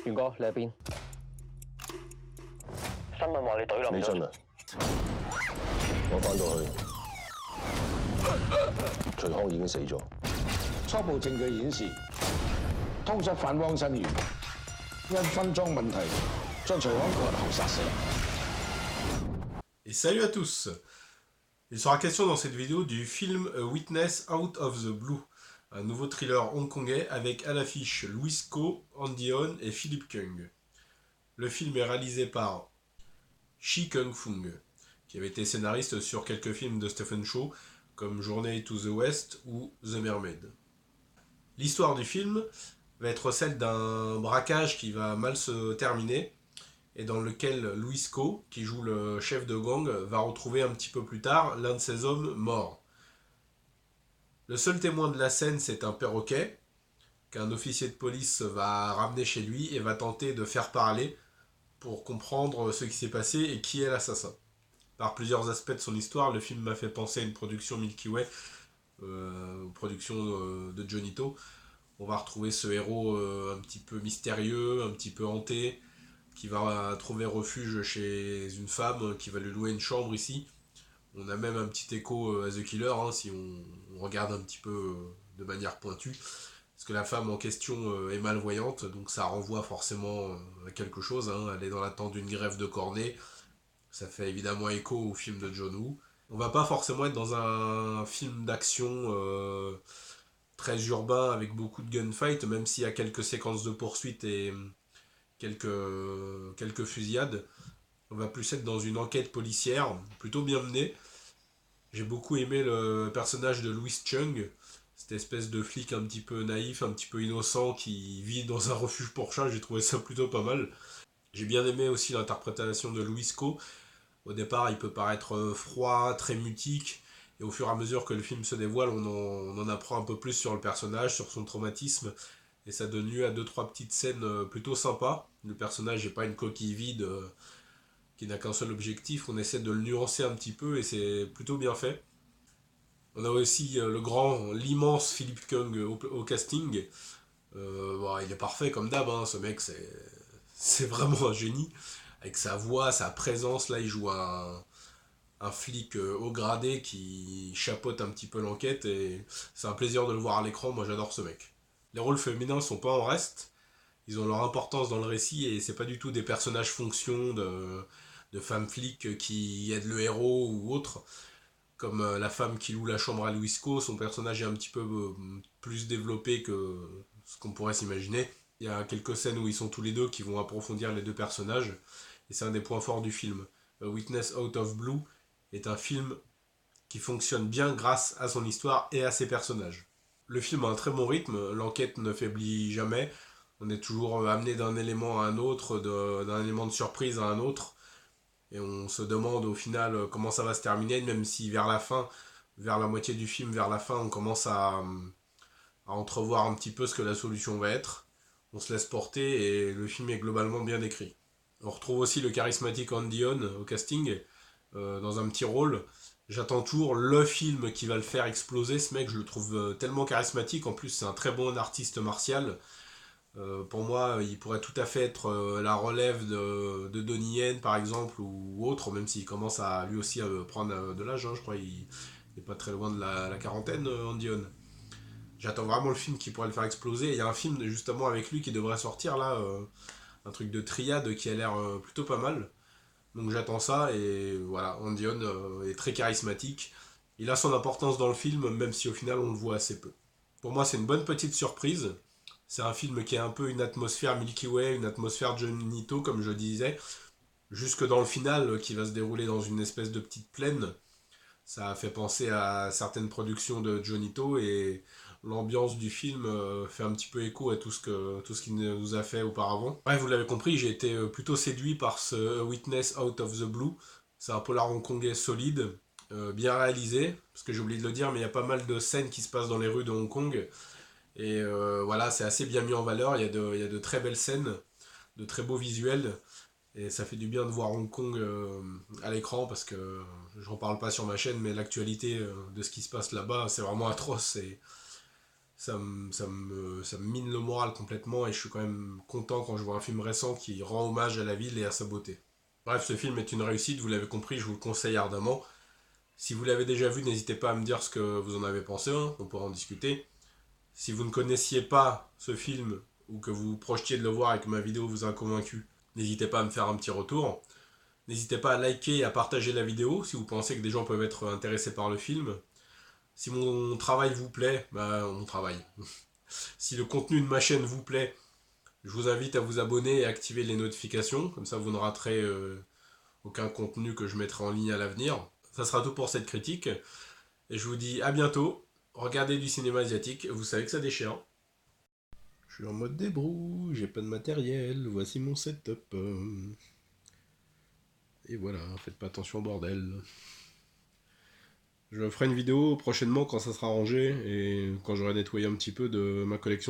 元哥，你喺邊？新聞話你懟冧咗。你信啊？我翻到去，徐康已經死咗。初步證據顯示，通緝犯汪新元因分贓問題將徐康割喉殺死。Et salut à tous. Il sera question dans cette vidéo du film A Witness Out of the Blue, un nouveau thriller hongkongais avec à l'affiche Louis Ko, Andy On et Philip Kung. Le film est réalisé par Shi Kung-fung, qui avait été scénariste sur quelques films de Stephen Chow, comme Journey to the West ou The Mermaid. L'histoire du film va être celle d'un braquage qui va mal se terminer, et dans lequel Louis Ko, qui joue le chef de gang, va retrouver un petit peu plus tard l'un de ses hommes mort. Le seul témoin de la scène, c'est un perroquet, qu'un officier de police va ramener chez lui et va tenter de faire parler pour comprendre ce qui s'est passé et qui est l'assassin. Par plusieurs aspects de son histoire, le film m'a fait penser à une production Milky Way, production de Johnny To. On va retrouver ce héros un petit peu mystérieux, un petit peu hanté, qui va trouver refuge chez une femme qui va lui louer une chambre ici. On a même un petit écho à The Killer, hein, si on regarde un petit peu de manière pointue, parce que la femme en question est malvoyante, donc ça renvoie forcément à quelque chose, hein. Elle est dans l'attente d'une greffe de cornée, ça fait évidemment écho au film de John Woo. On va pas forcément être dans un film d'action très urbain avec beaucoup de gunfight, même s'il y a quelques séquences de poursuite et quelques fusillades. On va plus être dans une enquête policière, plutôt bien menée. J'ai beaucoup aimé le personnage de Louis Chung, cette espèce de flic un petit peu naïf, un petit peu innocent, qui vit dans un refuge pour chats. J'ai trouvé ça plutôt pas mal. J'ai bien aimé aussi l'interprétation de Louis Ko. Au départ, il peut paraître froid, très mutique, et au fur et à mesure que le film se dévoile, on en apprend un peu plus sur le personnage, sur son traumatisme, et ça donne lieu à 2-3 petites scènes plutôt sympas. Le personnage n'est pas une coquille vide qui n'a qu'un seul objectif, on essaie de le nuancer un petit peu et c'est plutôt bien fait. On a aussi l'immense Philip Kung au casting. Bon, il est parfait comme d'hab, hein, ce mec c'est vraiment un génie. Avec sa voix, sa présence, là il joue un flic haut gradé qui chapeaute un petit peu l'enquête et c'est un plaisir de le voir à l'écran, moi j'adore ce mec. Les rôles féminins sont pas en reste, ils ont leur importance dans le récit et c'est pas du tout des personnages fonction de femmes flics qui aident le héros ou autre. Comme la femme qui loue la chambre à Louis Ko, son personnage est un petit peu plus développé que ce qu'on pourrait s'imaginer. Il y a quelques scènes où ils sont tous les deux qui vont approfondir les deux personnages et c'est un des points forts du film. A Witness Out of Blue est un film qui fonctionne bien grâce à son histoire et à ses personnages. Le film a un très bon rythme, l'enquête ne faiblit jamais, on est toujours amené d'un élément à un autre, d'un élément de surprise à un autre, et on se demande au final comment ça va se terminer, même si vers la fin, vers la moitié du film, vers la fin, on commence à entrevoir un petit peu ce que la solution va être. On se laisse porter et le film est globalement bien écrit. On retrouve aussi le charismatique Andy On au casting, dans un petit rôle. J'attends toujours le film qui va le faire exploser, ce mec, je le trouve tellement charismatique, en plus c'est un très bon artiste martial. Pour moi, il pourrait tout à fait être la relève de Donnie Yen par exemple, ou autre, même s'il commence à lui aussi à prendre de l'âge, hein, je crois qu'il n'est pas très loin de la quarantaine, Andy On. J'attends vraiment le film qui pourrait le faire exploser, il y a un film justement avec lui qui devrait sortir là, un truc de triade qui a l'air plutôt pas mal. Donc j'attends ça et voilà, Andy On est très charismatique. Il a son importance dans le film, même si au final on le voit assez peu. Pour moi c'est une bonne petite surprise. C'est un film qui a un peu une atmosphère Milky Way, une atmosphère Johnny To comme je disais. Jusque dans le final qui va se dérouler dans une espèce de petite plaine. Ça a fait penser à certaines productions de Johnny To et l'ambiance du film fait un petit peu écho à tout ce qu'il nous a fait auparavant. Bref, vous l'avez compris, j'ai été plutôt séduit par ce Witness Out of the Blue. C'est un polar hongkongais solide, bien réalisé, parce que j'ai oublié de le dire, mais il y a pas mal de scènes qui se passent dans les rues de Hong Kong. Et voilà, c'est assez bien mis en valeur, il y a de très belles scènes, de très beaux visuels. Et ça fait du bien de voir Hong Kong à l'écran parce que j'en parle pas sur ma chaîne, mais l'actualité de ce qui se passe là-bas, c'est vraiment atroce. ça me mine le moral complètement et je suis quand même content quand je vois un film récent qui rend hommage à la ville et à sa beauté. Bref, ce film est une réussite, vous l'avez compris, je vous le conseille ardemment. Si vous l'avez déjà vu, n'hésitez pas à me dire ce que vous en avez pensé, hein, on pourra en discuter. Si vous ne connaissiez pas ce film ou que vous projetiez de le voir et que ma vidéo vous a convaincu, n'hésitez pas à me faire un petit retour. N'hésitez pas à liker et à partager la vidéo si vous pensez que des gens peuvent être intéressés par le film. Si mon travail vous plaît, bah on travaille. Si le contenu de ma chaîne vous plaît, je vous invite à vous abonner et à activer les notifications, comme ça vous ne raterez aucun contenu que je mettrai en ligne à l'avenir. Ça sera tout pour cette critique, et je vous dis à bientôt. Regardez du cinéma asiatique, vous savez que ça déchire. Je suis en mode débrouille, j'ai pas de matériel, voici mon setup. Et voilà, faites pas attention au bordel. Je ferai une vidéo prochainement quand ça sera rangé et quand j'aurai nettoyé un petit peu de ma collection de